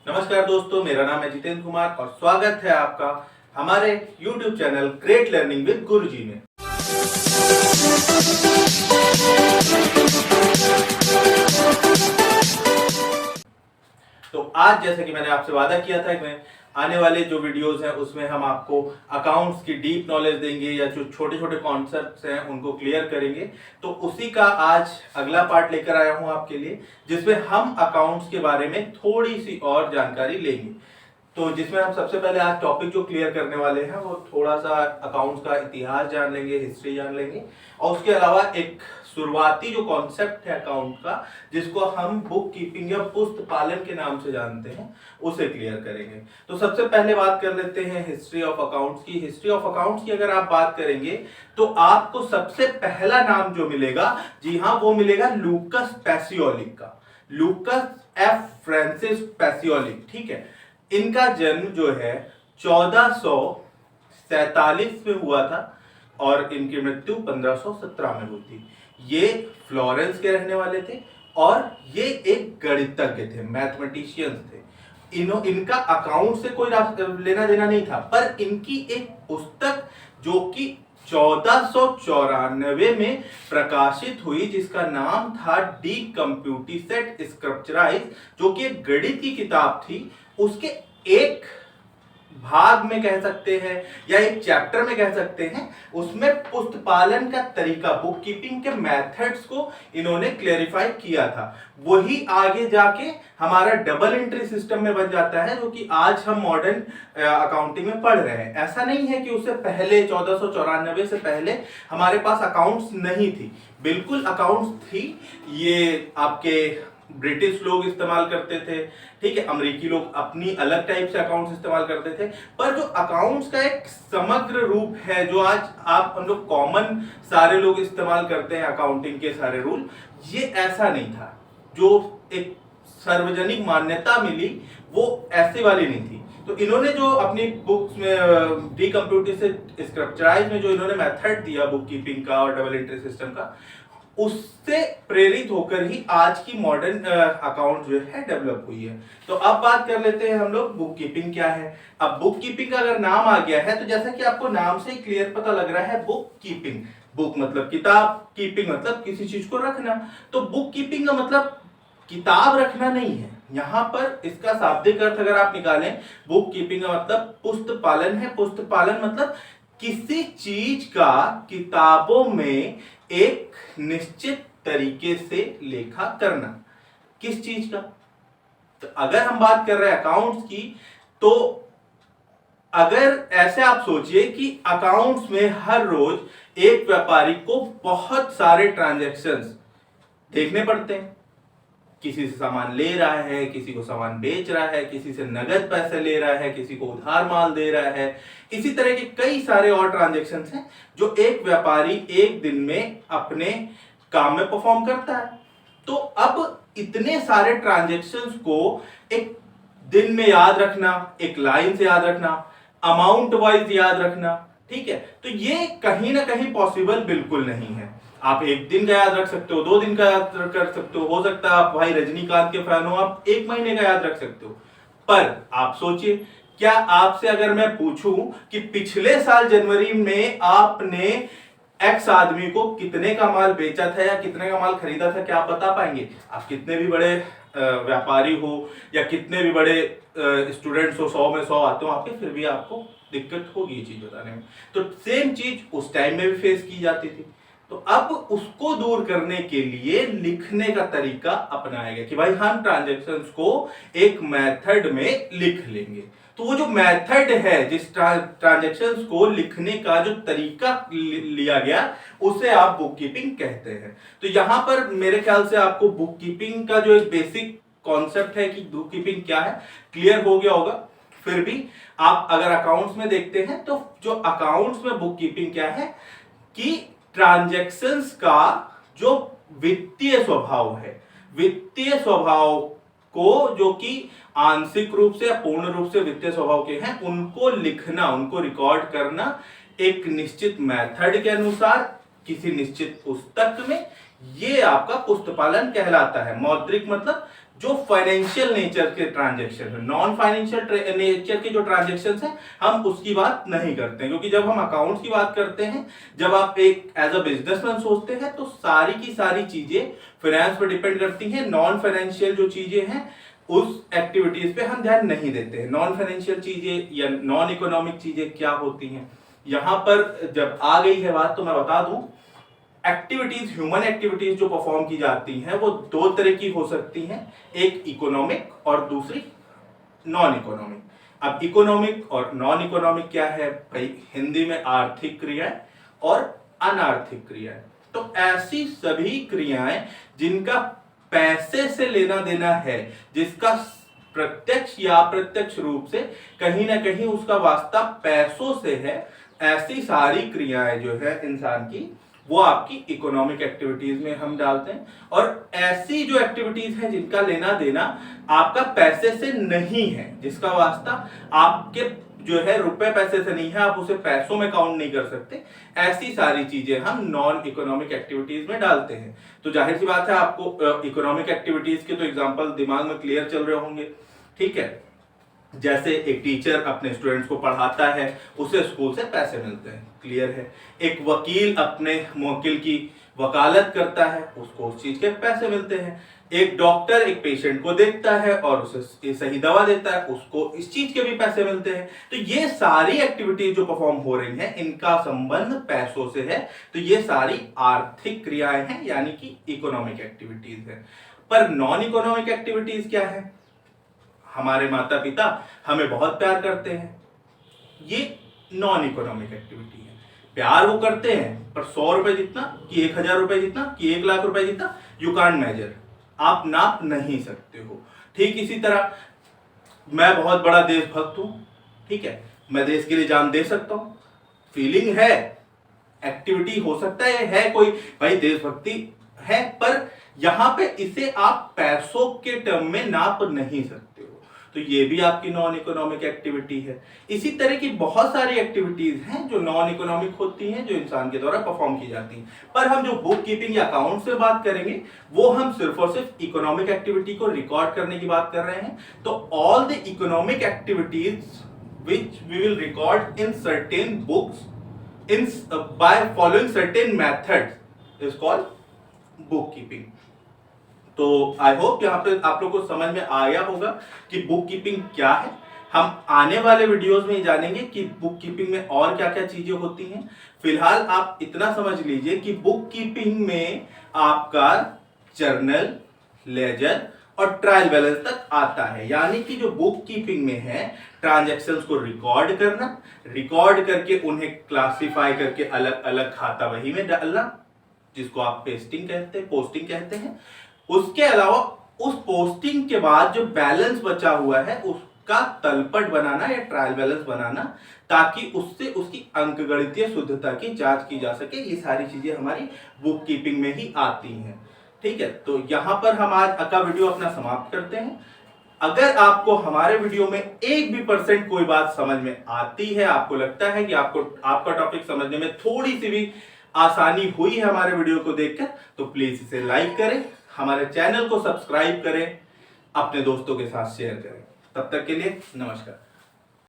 नमस्कार दोस्तों, मेरा नाम है जितेंद्र कुमार और स्वागत है आपका हमारे YouTube channel great learning with Guruji में। तो आज जैसे कि मैंने आपसे वादा किया था कि मैं आने वाले जो वीडियोस हैं उसमें हम आपको अकाउंट्स की डीप नॉलेज देंगे या जो छोटे छोटे कॉन्सेप्ट्स हैं उनको क्लियर करेंगे। तो उसी का आज अगला पार्ट लेकर आया हूं आपके लिए, जिसमें हम अकाउंट्स के बारे में थोड़ी सी और जानकारी लेंगे। तो जिसमें हम सबसे पहले आज टॉपिक जो क्लियर करने वाले हैं वो थोड़ा सा अकाउंट्स का इतिहास जान लेंगे, हिस्ट्री जान लेंगे, और उसके अलावा एक शुरुआती जो कॉन्सेप्ट है अकाउंट का, जिसको हम बुक कीपिंग या पुस्त पालन के नाम से जानते हैं, उसे क्लियर करेंगे। तो सबसे पहले बात कर लेते हैं हिस्ट्री ऑफ अकाउंट्स की। हिस्ट्री ऑफ अकाउंट्स की अगर आप बात करेंगे तो आपको सबसे पहला नाम जो मिलेगा, जी हाँ, वो मिलेगा लूकस पैसियोलिक का। लूकस एफ फ्रांसिस पैसियोलिक, ठीक है। इनका जन्म जो है 1447 में हुआ था और इनकी मृत्यु 1517 में हुई थी। ये फ्लोरेंस के रहने वाले थे और ये एक गणितज्ञ थे, मैथमेटिशियंस थे। इनका अकाउंट से कोई लेना देना नहीं था, पर इनकी एक पुस्तक जो कि 1494 में प्रकाशित हुई, जिसका नाम था डी कंप्यूटिसेट स्क्रप्चराइज, जो कि एक गणित की किताब थी, उसके एक भाग में कह सकते हैं या एक चैप्टर में कह सकते हैं, उसमें पुस्त पालन का तरीका, बुक कीपिंग के मेथड्स को इन्होंने क्लेरिफाई किया था। वही आगे जाके हमारा डबल एंट्री सिस्टम में बन जाता है, जो कि आज हम मॉडर्न अकाउंटिंग में पढ़ रहे हैं। ऐसा नहीं है कि उससे पहले 1494 से पहले हमारे पास अकाउंट्स नहीं थी, बिल्कुल अकाउंट्स थी। ये आपके ब्रिटिश लोग इस्तेमाल करते थे, ठीक है, अमेरिकी लोग अपनी अलग टाइप से अकाउंट्स इस्तेमाल करते थे, पर जो अकाउंट्स का एक समग्र रूप है जो आज आप हम लोग कॉमन सारे लोग इस्तेमाल करते हैं, अकाउंटिंग के सारे रूल, ये ऐसा नहीं था। जो एक सार्वजनिक मान्यता मिली वो ऐसी वाली नहीं थी। तो इन्होंने जो अपनी बुक्स में डी कंप्यूटिसेट स्क्रप्चराइज में जो इन्होंने मेथड दिया बुक कीपिंग का और डबल एंट्री सिस्टम का, उससे प्रेरित होकर ही आज की मॉडर्न अकाउंट जो है डेवलप हुई है। तो अब बात कर लेते हैं हम लोग बुक कीपिंग क्या है। अब बुक कीपिंग का अगर नाम आ गया है तो जैसा कि आपको नाम से ही क्लियर पता लग रहा है, बुक कीपिंग, बुक मतलब किताब, कीपिंग मतलब किसी चीज को रखना। तो बुक कीपिंग का मतलब किताब रखना नहीं है। यहां पर इसका शाब्दिक अर्थ अगर आप निकालें, बुक कीपिंग का मतलब पुस्त पालन है। पुस्त पालन मतलब किसी चीज का किताबों में एक निश्चित तरीके से लेखा करना। किस चीज का? तो अगर हम बात कर रहे हैं अकाउंट्स की, तो अगर ऐसे आप सोचिए कि अकाउंट्स में हर रोज एक व्यापारी को बहुत सारे ट्रांजैक्शंस देखने पड़ते हैं। किसी से सामान ले रहा है, किसी को सामान बेच रहा है, किसी से नगद पैसे ले रहा है, किसी को उधार माल दे रहा है। इसी तरह के कई सारे और ट्रांजैक्शंस हैं जो एक व्यापारी एक दिन में अपने काम में परफॉर्म करता है। तो अब इतने सारे ट्रांजैक्शंस को एक दिन में याद रखना, एक लाइन से याद रखना, अमाउंट वाइज याद रखना, ठीक है, तो ये कहीं ना कहीं पॉसिबल बिल्कुल नहीं है। आप एक दिन का याद रख सकते हो, 2 दिन का याद कर सकते हो सकता है आप भाई रजनीकांत के फैन हो, आप 1 महीने का याद रख सकते हो। पर आप सोचिए, क्या आपसे अगर मैं पूछूं कि पिछले साल जनवरी में आपने एक्स आदमी को कितने का माल बेचा था या कितने का माल खरीदा था, क्या आप बता पाएंगे? आप कितने भी बड़े व्यापारी हो या कितने भी बड़े स्टूडेंट्स हो, 100 में 100 आते हो आपके, फिर भी आपको दिक्कत होगी ये चीज बताने में। तो सेम चीज उस टाइम में भी फेस की जाती थी। तो अब उसको दूर करने के लिए लिखने का तरीका अपनाया गया कि भाई हम ट्रांजैक्शंस को एक मेथड में लिख लेंगे। तो वो जो मेथड है, जिस ट्रांजैक्शंस को लिखने का जो तरीका लिया गया, उसे आप बुक कीपिंग कहते हैं। तो यहां पर मेरे ख्याल से आपको बुक कीपिंग का जो एक बेसिक कॉन्सेप्ट है कि बुक कीपिंग क्या है, क्लियर हो गया होगा। फिर भी आप अगर अकाउंट्स में देखते हैं तो जो अकाउंट्स में बुक कीपिंग क्या है कि ट्रांजैक्शंस का जो वित्तीय स्वभाव है, वित्तीय स्वभाव को, जो कि आंशिक रूप से या पूर्ण रूप से वित्तीय स्वभाव के हैं, उनको लिखना, उनको रिकॉर्ड करना एक निश्चित मेथड के अनुसार किसी निश्चित पुस्तक में, ये आपका पुस्तपालन कहलाता है। मौद्रिक मतलब जो फाइनेंशियल नेचर के ट्रांजैक्शन है, नॉन फाइनेंशियल नेचर के जो ट्रांजैक्शंस हैं हम उसकी बात नहीं करते हैं, क्योंकि जब हम अकाउंट्स की बात करते हैं, जब आप एक एज अ बिजनेसमैन सोचते हैं, तो सारी की सारी चीजें फाइनेंस पर डिपेंड करती हैं। नॉन फाइनेंशियल जो चीजें हैं उस एक्टिविटीज पे हम ध्यान नहीं देते हैं। नॉन फाइनेंशियल चीजें या नॉन इकोनॉमिक चीजें क्या होती हैं, यहां पर जब आ गई है बात तो मैं बता दूं, एक्टिविटीज, ह्यूमन एक्टिविटीज जो परफॉर्म की जाती हैं वो दो तरह की हो सकती हैं, एक इकोनॉमिक और दूसरी नॉन इकोनॉमिक। अब इकोनॉमिक और नॉन इकोनॉमिक क्या है भाई, हिंदी में आर्थिक क्रियाएं और अनार्थिक क्रियाएं। तो ऐसी सभी क्रियाएं जिनका पैसे से लेना देना है, जिसका प्रत्यक्ष या अप्रत्यक्ष रूप से कहीं ना कहीं उसका वास्ता पैसों से है, ऐसी सारी क्रियाएं जो है इंसान की, वो आपकी इकोनॉमिक एक्टिविटीज में हम डालते हैं। और ऐसी जो एक्टिविटीज है जिनका लेना देना आपका पैसे से नहीं है, जिसका वास्ता आपके जो है रुपए पैसे से नहीं है, आप उसे पैसों में काउंट नहीं कर सकते, ऐसी सारी चीजें हम नॉन इकोनॉमिक एक्टिविटीज में डालते हैं। तो जाहिर सी बात है आपको इकोनॉमिक एक्टिविटीज के तो एग्जांपल दिमाग में क्लियर चल रहे होंगे, ठीक है। जैसे एक टीचर अपने स्टूडेंट्स को पढ़ाता है, उसे स्कूल से पैसे मिलते हैं, क्लियर है। एक वकील अपने मुवक्किल की वकालत करता है, उसको उस चीज के पैसे मिलते हैं। एक डॉक्टर एक पेशेंट को देखता है और उसे सही दवा देता है, उसको इस चीज के भी पैसे मिलते हैं। तो ये सारी एक्टिविटीज जो परफॉर्म हो रही हैं, इनका संबंध पैसों से है। तो ये सारी आर्थिक क्रियाएं हैं, यानी कि इकोनॉमिक एक्टिविटीज है। पर नॉन इकोनॉमिक एक्टिविटीज क्या है, हमारे माता पिता हमें बहुत प्यार करते हैं, ये नॉन इकोनॉमिक एक्टिविटी है। प्यार वो करते हैं पर 100 रुपए जितना कि 1000 रुपए जितना कि 1 लाख रुपए जितना, यू कांट मेजर, आप नाप नहीं सकते हो। ठीक इसी तरह मैं बहुत बड़ा देशभक्त हूं, ठीक है, मैं देश के लिए जान दे सकता हूं, फीलिंग है, एक्टिविटी हो सकता है कोई भाई देशभक्ति है, पर यहां पे इसे आप पैसों के टर्म में नाप नहीं सकते हो। तो ये भी आपकी नॉन इकोनॉमिक एक्टिविटी है। इसी तरह की बहुत सारी एक्टिविटीज हैं जो नॉन इकोनॉमिक होती हैं, जो इंसान के द्वारा परफॉर्म की जाती हैं। पर हम जो बुक कीपिंग या अकाउंट से बात करेंगे, वो हम सिर्फ और सिर्फ इकोनॉमिक एक्टिविटी को रिकॉर्ड करने की बात कर रहे हैं। तो all the economic activities which we will record in certain books by following certain methods is called book keeping. तो आई होप यहाँ पे आप लोग को समझ में आया होगा कि बुक कीपिंग क्या है। हम आने वाले वीडियोस में जानेंगे कि बुक कीपिंग में और क्या क्या चीजें होती हैं। फिलहाल आप इतना समझ लीजिए कि बुक कीपिंग में आपका जर्नल, लेजर और ट्रायल बैलेंस तक आता है। यानी कि जो बुक कीपिंग में है, ट्रांजैक्शंस को रिकॉर्ड करना, रिकॉर्ड करके उन्हें क्लासिफाई करके अलग अलग खाता बही में डालना, जिसको आप पोस्टिंग कहते हैं। उसके अलावा उस पोस्टिंग के बाद जो बैलेंस बचा हुआ है उसका तलपट बनाना या ट्रायल बैलेंस बनाना, ताकि उससे उसकी अंकगणितीय शुद्धता की जांच की जा सके। ये सारी चीजें हमारी बुक कीपिंग में ही आती हैं, ठीक है। तो यहां पर हम आज का वीडियो अपना समाप्त करते हैं। अगर आपको हमारे वीडियो में 1% कोई बात समझ में आती है, आपको लगता है कि आपका टॉपिक समझने में थोड़ी सी भी आसानी हुई है हमारे वीडियो को देखकर, तो प्लीज इसे लाइक करें, हमारे चैनल को सब्सक्राइब करें, अपने दोस्तों के साथ शेयर करें। तब तक के लिए नमस्कार।